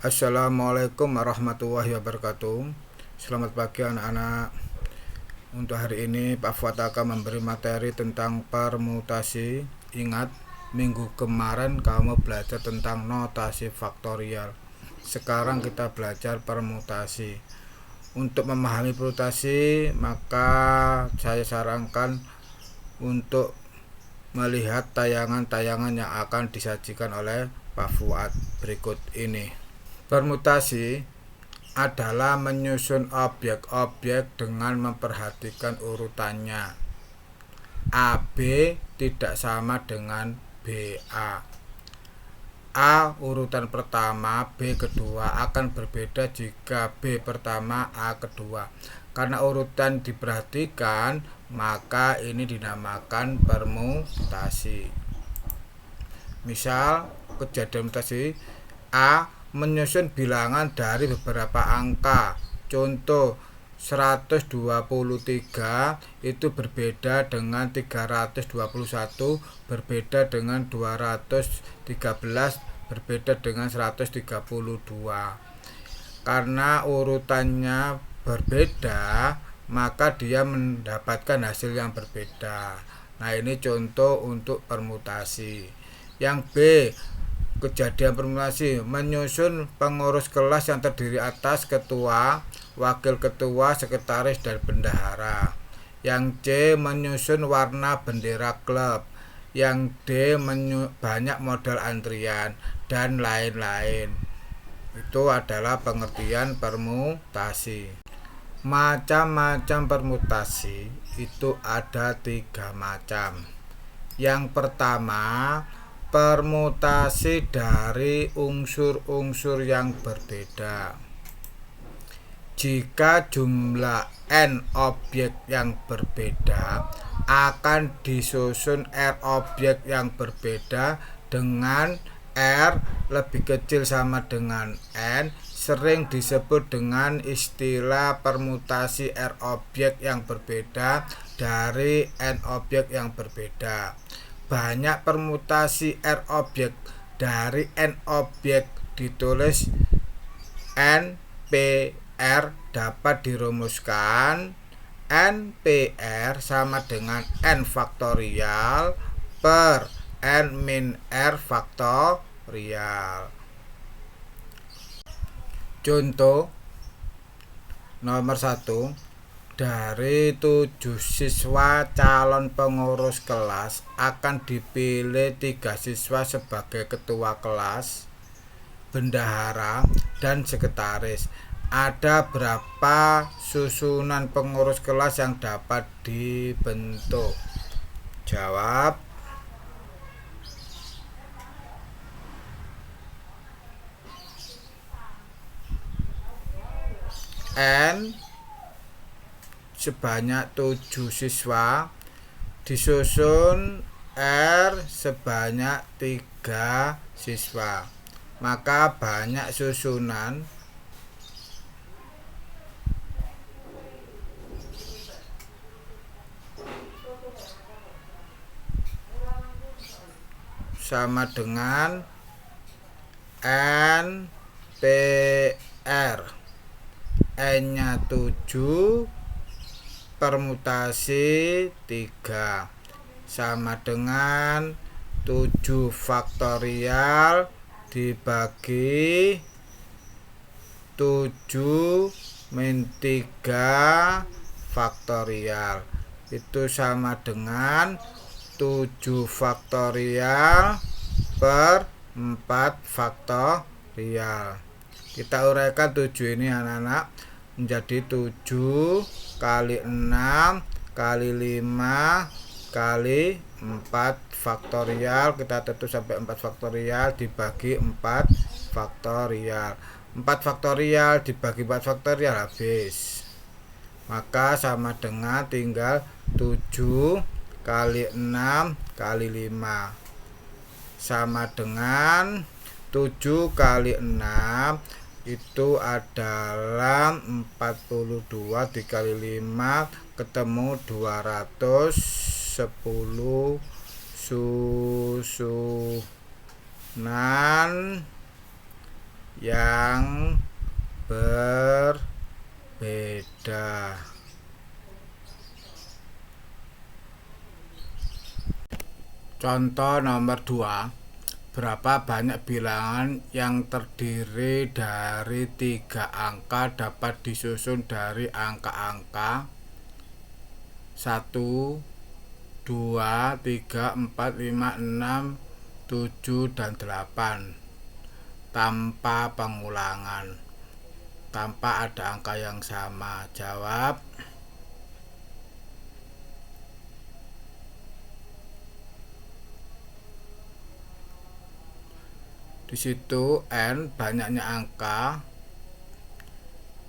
Assalamualaikum warahmatullahi wabarakatuh. Selamat pagi anak-anak. Untuk hari ini Pak Fuad akan memberi materi tentang permutasi. Ingat, minggu kemarin kamu belajar tentang notasi faktorial. Sekarang kita belajar permutasi. Untuk memahami permutasi, maka saya sarankan untuk melihat tayangan-tayangan yang akan disajikan oleh Pak Fuad berikut ini. Permutasi adalah menyusun objek-objek dengan memperhatikan urutannya. AB tidak sama dengan BA. A urutan pertama, B kedua akan berbeda jika B pertama, A kedua. Karena urutan diperhatikan, maka ini dinamakan permutasi. Misal kejadian permutasi A menyusun bilangan dari beberapa angka. Contoh 123 itu berbeda dengan 321, berbeda dengan 213, berbeda dengan 132. Karena urutannya berbeda, maka dia mendapatkan hasil yang berbeda. Nah, ini contoh untuk permutasi. Yang B, kejadian permutasi menyusun pengurus kelas yang terdiri atas ketua, wakil ketua, sekretaris, dan bendahara. Yang C menyusun warna bendera klub. Yang D banyak modal antrian, dan lain-lain. Itu adalah pengertian permutasi. Macam-macam permutasi itu ada 3 macam. Yang pertama, permutasi dari unsur-unsur yang berbeda. Jika jumlah n objek yang berbeda, akan disusun r objek yang berbeda dengan r lebih kecil sama dengan n, sering disebut dengan istilah permutasi r objek yang berbeda dari n objek yang berbeda. Banyak permutasi r objek dari n objek ditulis NPR dapat dirumuskan NPR sama dengan n faktorial per n min r faktorial. Contoh nomor 1, dari 7 siswa calon pengurus kelas akan dipilih 3 siswa sebagai ketua kelas, bendahara, dan sekretaris. Ada berapa susunan pengurus kelas yang dapat dibentuk? Jawab. N sebanyak 7 siswa disusun R sebanyak 3 siswa, maka banyak susunan sama dengan NPR. N-nya 7, permutasi 3 sama dengan 7 faktorial dibagi 7 min 3 faktorial, itu sama dengan 7 faktorial per 4 faktorial. Kita uraikan 7 ini anak-anak menjadi 7 kali 6 kali 5 kali 4 faktorial. Kita tutup sampai 4 faktorial dibagi 4 faktorial. 4 faktorial dibagi 4 faktorial habis. Maka sama dengan tinggal 7 kali 6 kali 5 sama dengan 7 kali 6 itu adalah 42 dikali 5 ketemu 210 susunan yang berbeda. Contoh nomor 2. Berapa banyak bilangan yang terdiri dari 3 angka dapat disusun dari angka-angka 1, 2, 3, 4, 5, 6, 7, dan 8 tanpa pengulangan, tanpa ada angka yang sama. Jawab. Di situ n banyaknya angka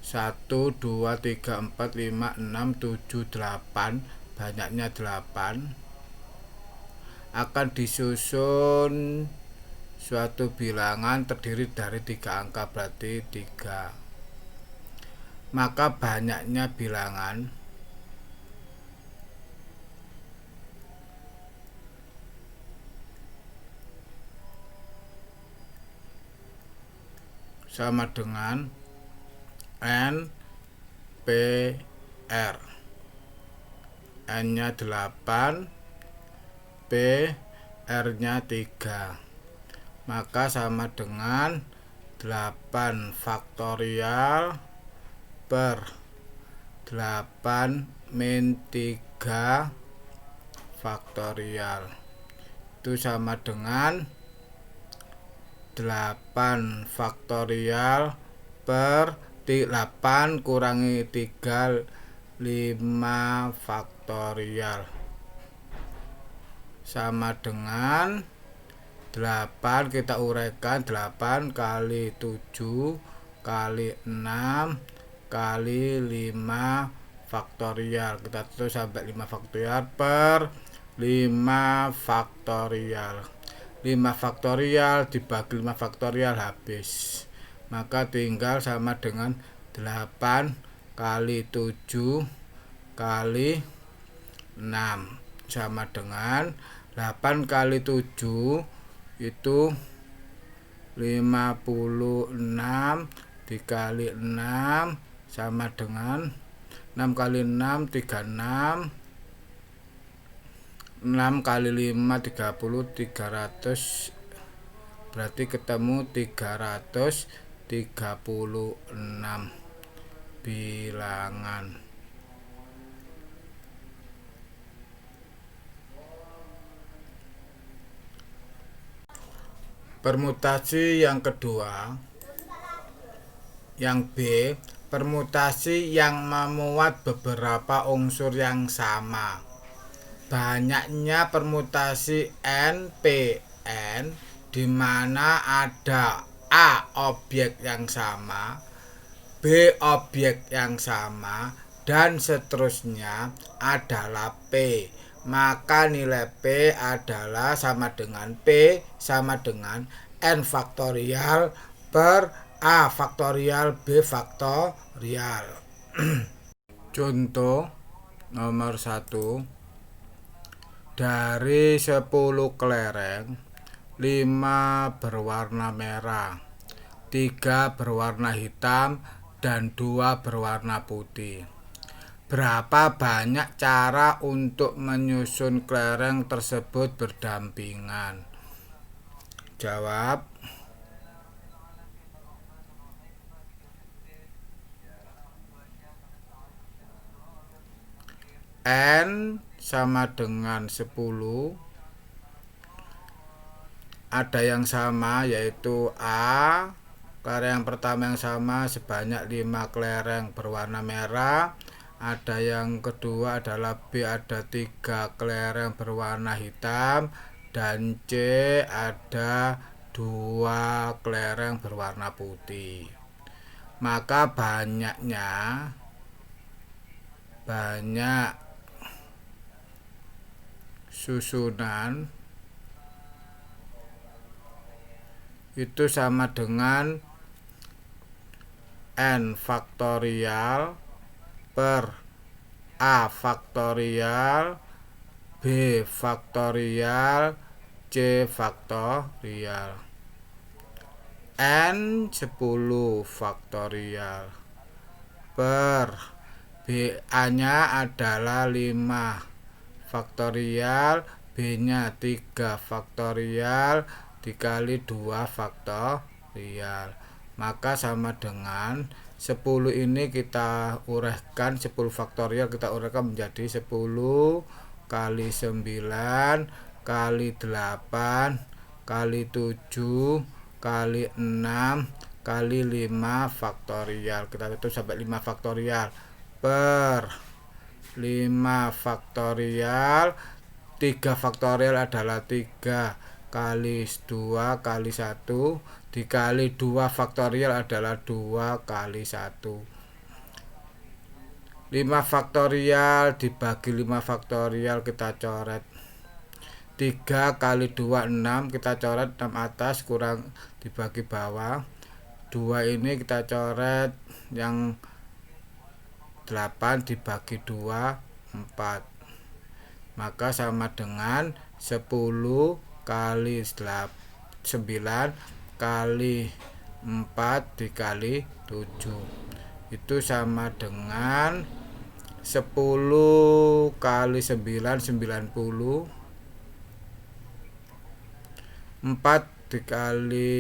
1, 2, 3, 4, 5, 6, 7, 8, banyaknya 8, akan disusun suatu bilangan terdiri dari 3 angka, berarti 3. Maka banyaknya bilangan sama dengan n p r. N nya 8, p r nya 3, maka sama dengan 8 faktorial per 8 min 3 faktorial, itu sama dengan 8 faktorial per 8 kurangi 3, 5 faktorial, sama dengan 8, kita uraikan, 8 kali 7 kali 6 kali 5 faktorial, kita tutup sampai 5 faktorial per 5 faktorial. 5 faktorial dibagi 5 faktorial habis, maka tinggal sama dengan 8 kali 7 kali 6 sama dengan 8 kali 7 itu 56 dikali 6 sama dengan 6 kali 6 36, 6 kali 5 30, 300, berarti ketemu 336 bilangan. Permutasi yang kedua, yang B, permutasi yang memuat beberapa unsur yang sama. Banyaknya permutasi NPN di mana ada A objek yang sama, B objek yang sama, dan seterusnya adalah P. Maka nilai P adalah sama dengan P sama dengan N faktorial per A faktorial B faktorial. Contoh nomor 1. Dari 10 kelereng, 5 berwarna merah, 3 berwarna hitam, dan 2 berwarna putih. Berapa banyak cara untuk menyusun kelereng tersebut berdampingan? Jawab. N sama dengan 10. Ada yang sama, yaitu A. Kelereng yang pertama yang sama sebanyak 5 kelereng berwarna merah. Ada yang kedua adalah B, ada 3 kelereng berwarna hitam. Dan C, ada 2 kelereng berwarna putih. Maka banyak susunan itu sama dengan N faktorial per A faktorial B faktorial C faktorial. N 10 faktorial per B-nya adalah 5 faktorial, B-nya 3 faktorial dikali 2 faktorial, maka sama dengan 10 ini kita uraikan, 10 faktorial kita uraikan menjadi 10 kali 9 kali 8 kali 7 kali 6 kali 5 faktorial. Kita tutup sampai 5 faktorial per 5 faktorial. 3 faktorial adalah 3 kali 2 kali 1 dikali 2 faktorial adalah 2 kali 1. 5 faktorial dibagi 5 faktorial kita coret. 3 kali 2 6, kita coret 6 atas kurang dibagi bawah. 2 ini kita coret yang 8 dibagi 2 4, maka sama dengan 10 kali 9 kali 4 dikali 7, itu sama dengan 10 kali 9 90, 4 dikali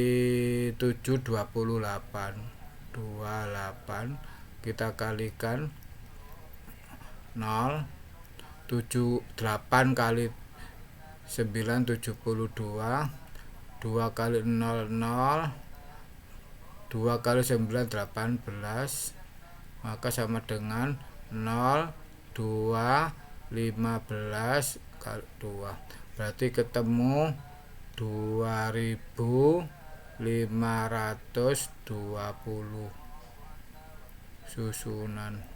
7 28, kita kalikan 0. 8 kali 9 72, 2 kali 0 0, 2 kali 9 18, maka sama dengan 0 2 15 kali 2, berarti ketemu 2520 susunan.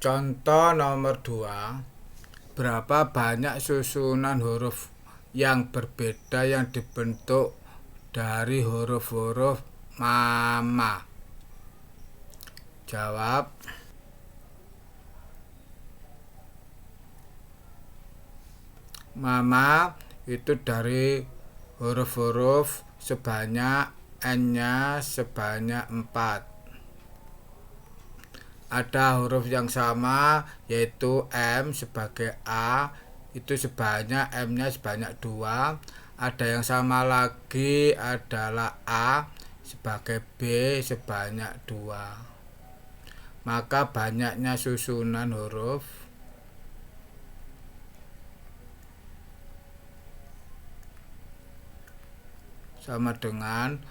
Contoh nomor 2, berapa banyak susunan huruf yang berbeda yang dibentuk dari huruf-huruf mama? Jawab. Mama itu dari huruf-huruf sebanyak N-nya sebanyak 4. Ada huruf yang sama yaitu M sebagai A, itu sebanyak M-nya sebanyak 2. Ada yang sama lagi adalah A sebagai B sebanyak 2. Maka banyaknya susunan huruf sama dengan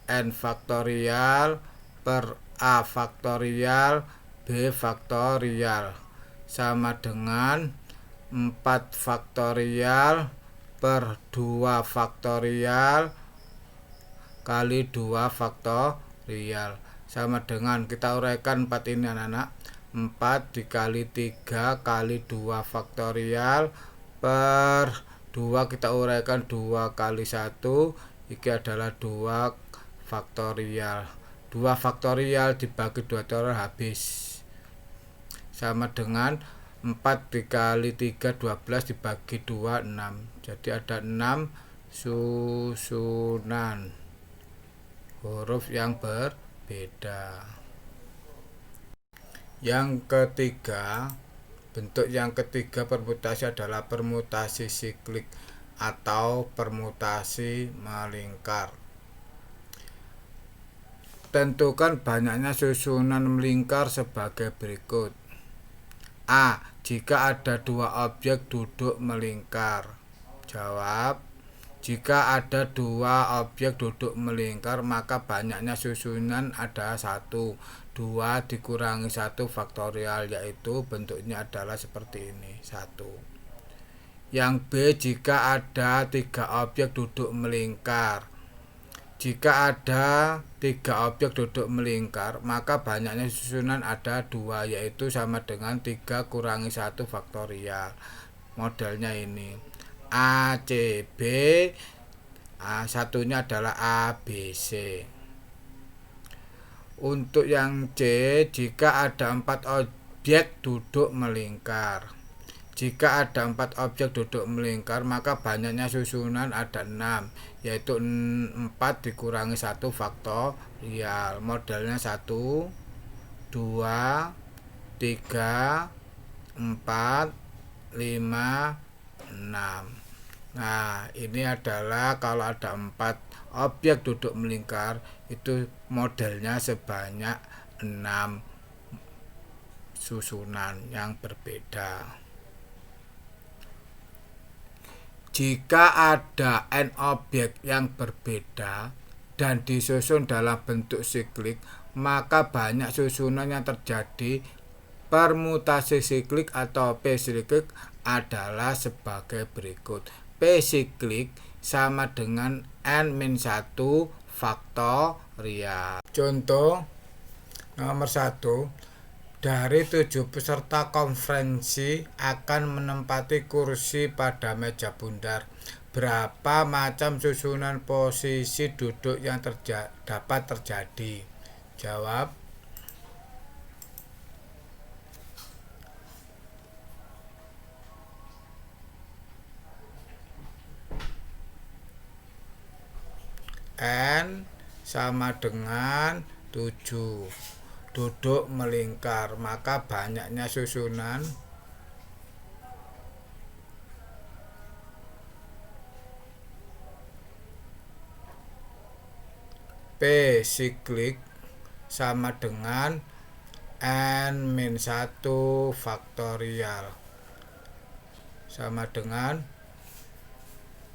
N faktorial per A faktorial B faktorial sama dengan 4 faktorial per 2 faktorial kali 2 faktorial sama dengan, kita uraikan 4 ini anak-anak, 4 dikali 3 kali 2 faktorial per 2 kita uraikan 2 kali 1, ini adalah 2 faktorial. 2 faktorial dibagi 2 faktorial habis, sama dengan 4 dikali 3 12 dibagi 2 6, jadi ada 6 susunan huruf yang berbeda. Yang ketiga, bentuk yang ketiga permutasi adalah permutasi siklik atau permutasi melingkar. Tentukan banyaknya susunan melingkar sebagai berikut. A. Jika ada 2 objek duduk melingkar. Jawab. Jika ada 2 objek duduk melingkar, maka banyaknya susunan ada 1. 2 dikurangi 1 faktorial, yaitu bentuknya adalah seperti ini, 1. Yang B, jika ada 3 objek duduk melingkar. Jika ada 3 objek duduk melingkar, maka banyaknya susunan ada 2, yaitu sama dengan 3 kurangi 1 faktorial. Modelnya ini A, C, B, A satunya adalah A, B, C. Untuk yang C, jika ada 4 objek duduk melingkar. Jika ada 4 objek duduk melingkar, maka banyaknya susunan ada 6, yaitu 4 dikurangi 1 faktorial. Modelnya 1, 2, 3, 4, 5, 6. Nah, ini adalah kalau ada 4 objek duduk melingkar, itu modelnya sebanyak 6 susunan yang berbeda. Jika ada n objek yang berbeda dan disusun dalam bentuk siklik, maka banyak susunan yang terjadi. Permutasi siklik atau P siklik adalah sebagai berikut. P siklik sama dengan n-1 faktorial. Contoh nomor 1. Dari 7 peserta konferensi akan menempati kursi pada meja bundar. Berapa macam susunan posisi duduk yang dapat terjadi? Jawab. N sama dengan 7. Duduk melingkar, maka banyaknya susunan P siklik sama dengan n-1 faktorial sama dengan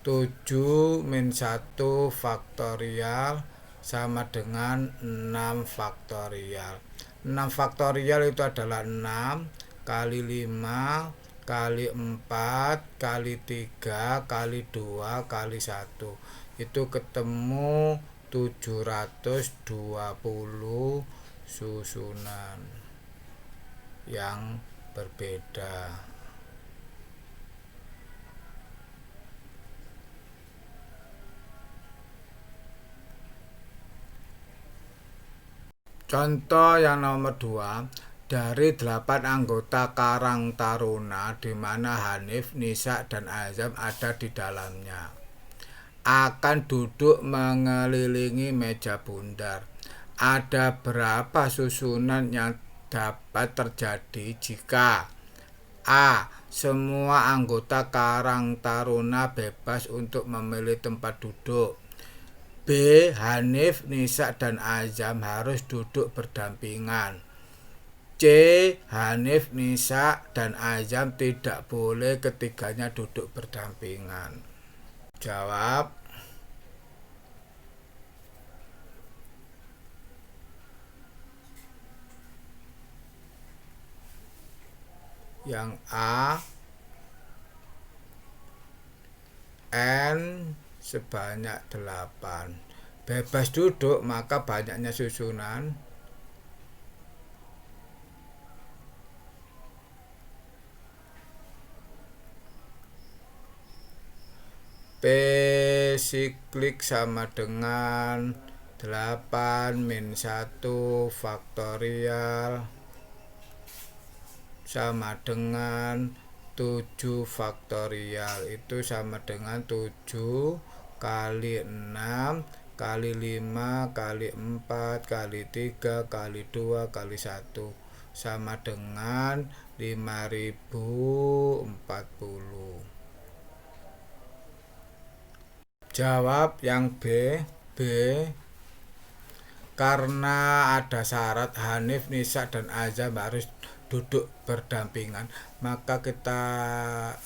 7 min 1 faktorial sama dengan 6 faktorial. 6 faktorial itu adalah 6 kali 5 kali 4 kali 3 kali 2 kali 1. Itu ketemu 720 susunan yang berbeda. Contoh yang nomor 2, dari 8 anggota Karang Taruna di mana Hanif, Nisa, dan Azam ada di dalamnya, akan duduk mengelilingi meja bundar. Ada berapa susunan yang dapat terjadi jika A. Semua anggota Karang Taruna bebas untuk memilih tempat duduk. B. Hanif, Nisa, dan Azam harus duduk berdampingan. C. Hanif, Nisa, dan Azam tidak boleh ketiganya duduk berdampingan. Jawab. Yang A, N sebanyak 8. Bebas duduk, maka banyaknya susunan P siklik sama dengan 8 min 1 faktorial sama dengan 7 faktorial. Itu sama dengan 7 kali 6 kali 5 kali 4 kali 3 kali 2 kali 1 sama dengan 5040. Jawab yang B. Karena ada syarat Hanif, Nisa, dan Azam harus duduk berdampingan, maka kita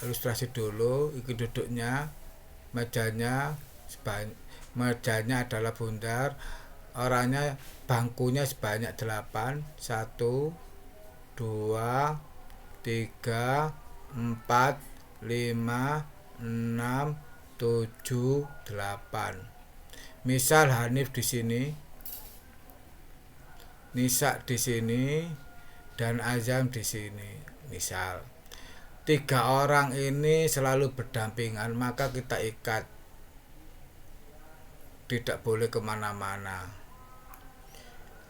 ilustrasi dulu. Ini duduknya, mejanya adalah bundar, orangnya, bangkunya sebanyak 8. 1, 2, 3, 4, 5, 6, 7, 8. Misal Hanif di sini, Nisa di sini, dan Azam di sini. Misal 3 orang ini selalu berdampingan, maka kita ikat, tidak boleh kemana-mana.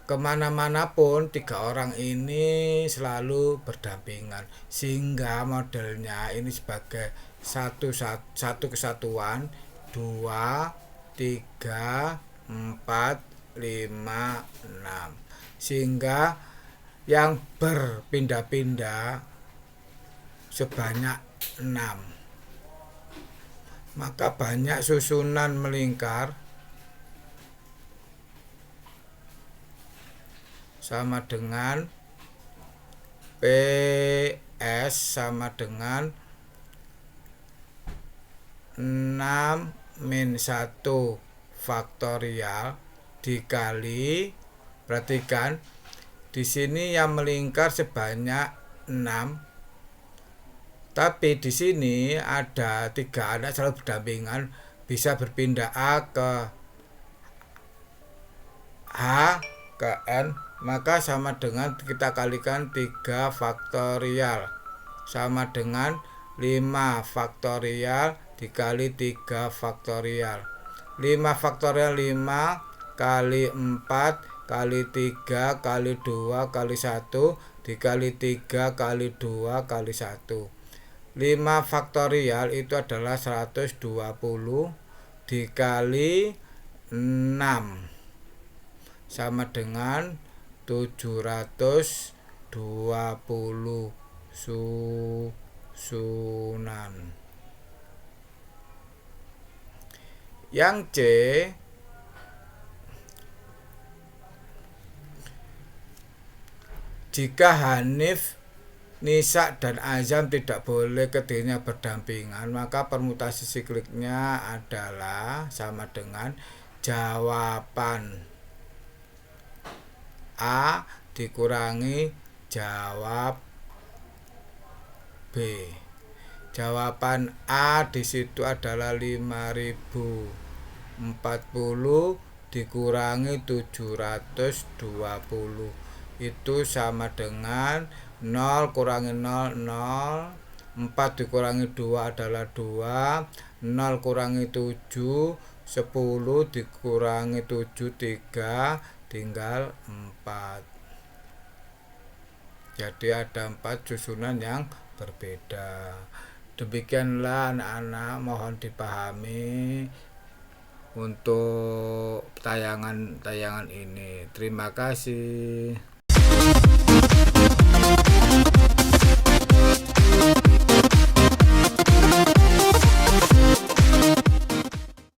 kemana-mana pun tiga orang ini selalu berdampingan, sehingga modelnya ini sebagai satu kesatuan, 2, 3, 4, 5, 6, sehingga yang berpindah-pindah sebanyak 6. Maka banyak susunan melingkar sama dengan PS sama dengan 6 min 1 faktorial dikali, perhatikan di sini yang melingkar sebanyak 6, tapi di sini ada 3 anak selalu berdampingan, bisa berpindah A ke H ke N, maka sama dengan kita kalikan 3 faktorial sama dengan 5 faktorial dikali 3 faktorial. 5 faktorial 5 kali 4 kali 3 kali 2 kali 1 dikali 3 kali 2 kali 1. 5 faktorial itu adalah 120 dikali 6 sama dengan 720 susunan. Yang C, jika Hanif, Nisa, dan Azam tidak boleh ketiganya berdampingan, maka permutasi sikliknya adalah sama dengan jawaban A dikurangi jawab B. Jawaban A di situ adalah 5040 dikurangi 720. Itu sama dengan 0 kurangi 0, 0. 4 dikurangi 2 adalah 2. 0 kurangi 7, 10 dikurangi 7, 3, tinggal 4. Jadi ada 4 susunan yang berbeda. Demikianlah anak-anak, mohon dipahami untuk tayangan ini. Terima kasih.